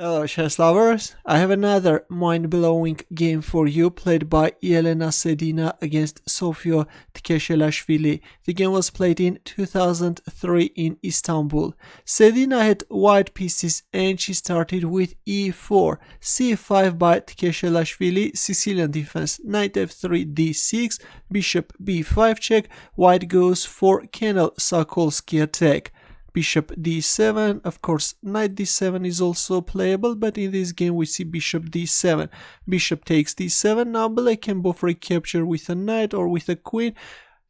Hello chess lovers, I have another mind-blowing game for you played by Elena Sedina against Sopio Tkeshelashvili. The game was played in 2003 in Istanbul. Sedina had white pieces and she started with e4, c5 by Tkeshelashvili, Sicilian defense, knight f3 d6, bishop b5 check, white goes for Canal Sokolsky attack. Bishop d7, of course knight d7 is also playable, but in this game we see bishop d7. Bishop takes d7, now black can both recapture with a knight or with a queen.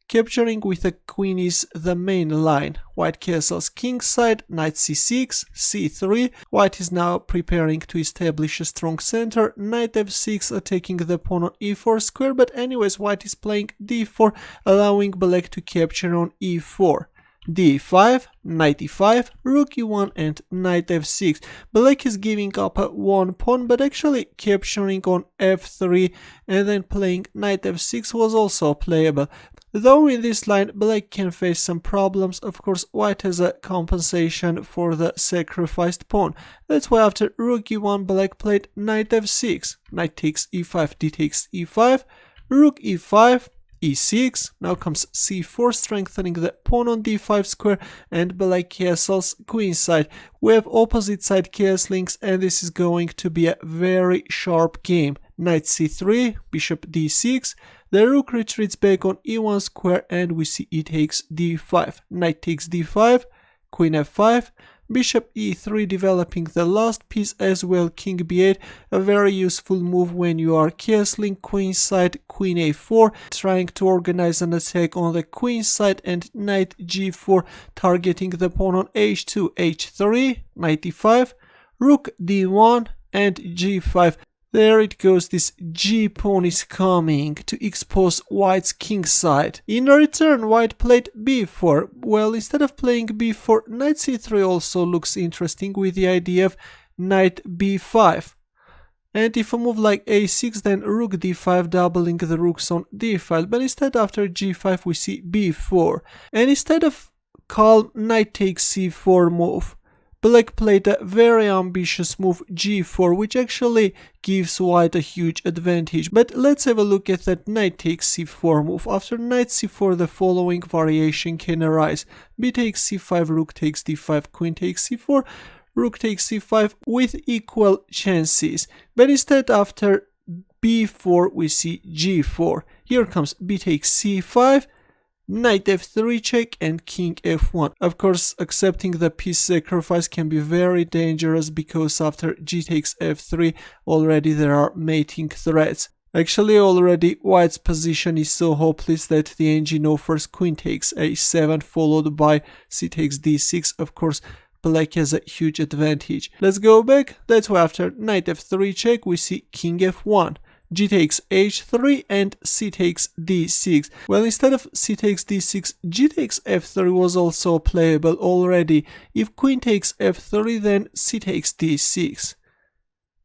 Capturing with a queen is the main line. White castles kingside, knight c6, c3. White is now preparing to establish a strong center. Knight f6 attacking the pawn on e4 square, but anyways white is playing d4, allowing black to capture on e4. d5, knight e5, rook e1 and knight f6. Black is giving up one pawn but actually capturing on f3 and then playing knight f6 was also playable. Though in this line black can face some problems, of course white has a compensation for the sacrificed pawn. That's why after rook e1 black played knight f6, knight takes e5, d takes e5, rook e5, e6, now comes c4 strengthening the pawn on d5 square and black castles queenside. We have opposite side castlings and this is going to be a very sharp game. Knight c3, bishop d6, the rook retreats back on e1 square and we see e takes d5, knight takes d5, queen f5, bishop e3 developing the last piece as well, king b8, a very useful move when you are castling queenside, queen a4, trying to organize an attack on the queen side, and knight g4 targeting the pawn on h2, h3, knight e5, rook d1 and g5. There it goes, this g pawn is coming to expose white's king side. In return, white played b4. Well, instead of playing b4, knight c3 also looks interesting with the idea of knight b5. And if a move like a6, then rook d5 doubling the rooks on d5. But instead after g5 we see b4. And instead of calm knight takes c4 move, black played a very ambitious move g4, which actually gives white a huge advantage. But let's have a look at that knight takes c4 move. After knight c4 the following variation can arise. b takes c5, rook takes d5, queen takes c4, rook takes c5 with equal chances. But instead after b4 we see g4. Here comes b takes c5, knight f3 check and king f1. Of course, accepting the piece sacrifice can be very dangerous because after g takes f3 already there are mating threats. Actually already white's position is so hopeless that the engine offers queen takes a7 followed by c takes d6. Of course black has a huge advantage. Let's go back. That's why after knight f3 check we see king f1. g takes h3 and c takes d6. Well, instead of c takes d6, g takes f3 was also playable already. If queen takes f3, then c takes d6.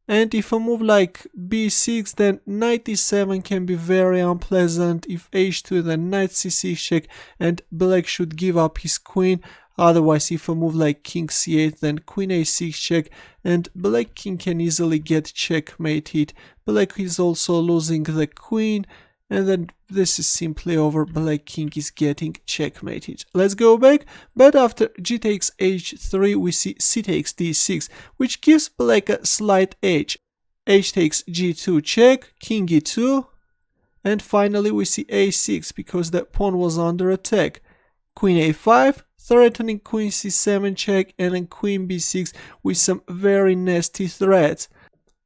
And if a move like b6, then knight e7 can be very unpleasant. If h2, then knight c6 check and black should give up his queen. Otherwise, if a move like king c8, then queen a6 check and black king can easily get checkmated. Black is also losing the queen and then this is simply over. Black king is getting checkmated. Let's go back. But after g takes h3 we see c takes d6, which gives black a slight edge. h takes g2 check, king e2, and finally we see a6 because the pawn was under attack. Queen a5, threatening queen c7 check, and then queen b6 with some very nasty threats.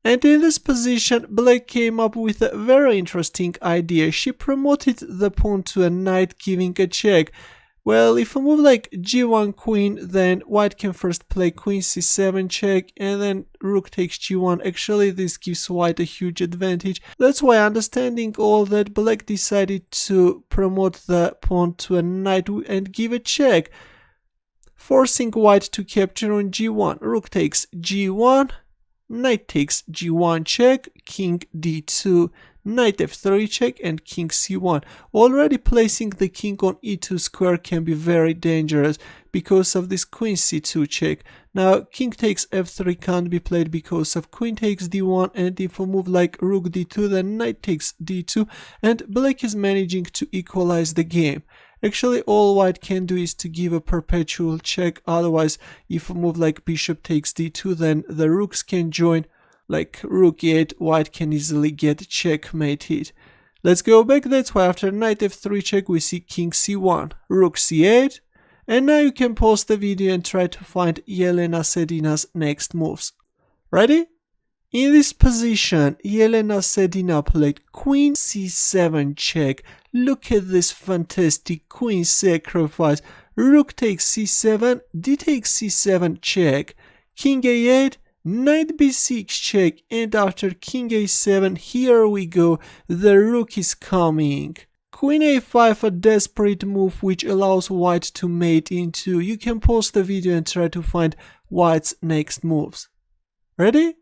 And in this position black came up with a very interesting idea. She promoted the pawn to a knight giving a check. Well, if a move like g1 queen, then white can first play queen c7 check and then rook takes g1. Actually this gives white a huge advantage. That's why, understanding all that, black decided to promote the pawn to a knight and give a check, forcing white to capture on g1. Rook takes g1, knight takes g1 check, king d2, knight f3 check and king c1. Already placing the king on e2 square can be very dangerous because of this queen c2 check. Now king takes f3 can't be played because of queen takes d1, and if we move like rook d2 then knight takes d2, and black is managing to equalize the game. Actually all white can do is to give a perpetual check, otherwise if we move like bishop takes d2 then the rooks can join, like rook e8, white can easily get checkmated. Let's go back. That's why after knight f3 check we see king c1, rook c8, and now you can pause the video and try to find Elena Sedina's next moves. Ready? In this position, Elena Sedina played queen c7 check. Look at this fantastic queen sacrifice. Rook takes c7, d takes c7 check, king a8, knight b6 check, and after king a7, here we go, the rook is coming. Queen a5, a desperate move which allows white to mate into. You can pause the video and try to find white's next moves. Ready?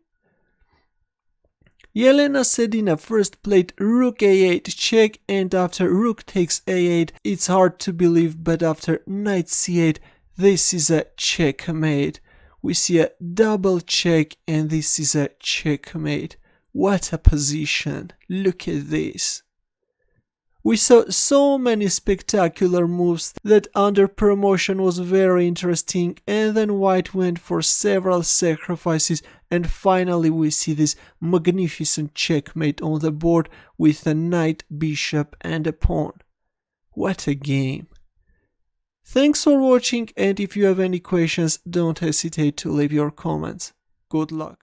Elena Sedina first played rook a8 check, and after rook takes a8, it's hard to believe, but after knight c8, this is a checkmate. We see a double check, and this is a checkmate. What a position. Look at this. We saw so many spectacular moves that Underpromotion was very interesting, and then white went for several sacrifices, and finally we see this magnificent checkmate on the board with a knight, bishop and a pawn. What a game. Thanks for watching, and if you have any questions, don't hesitate to leave your comments. Good luck.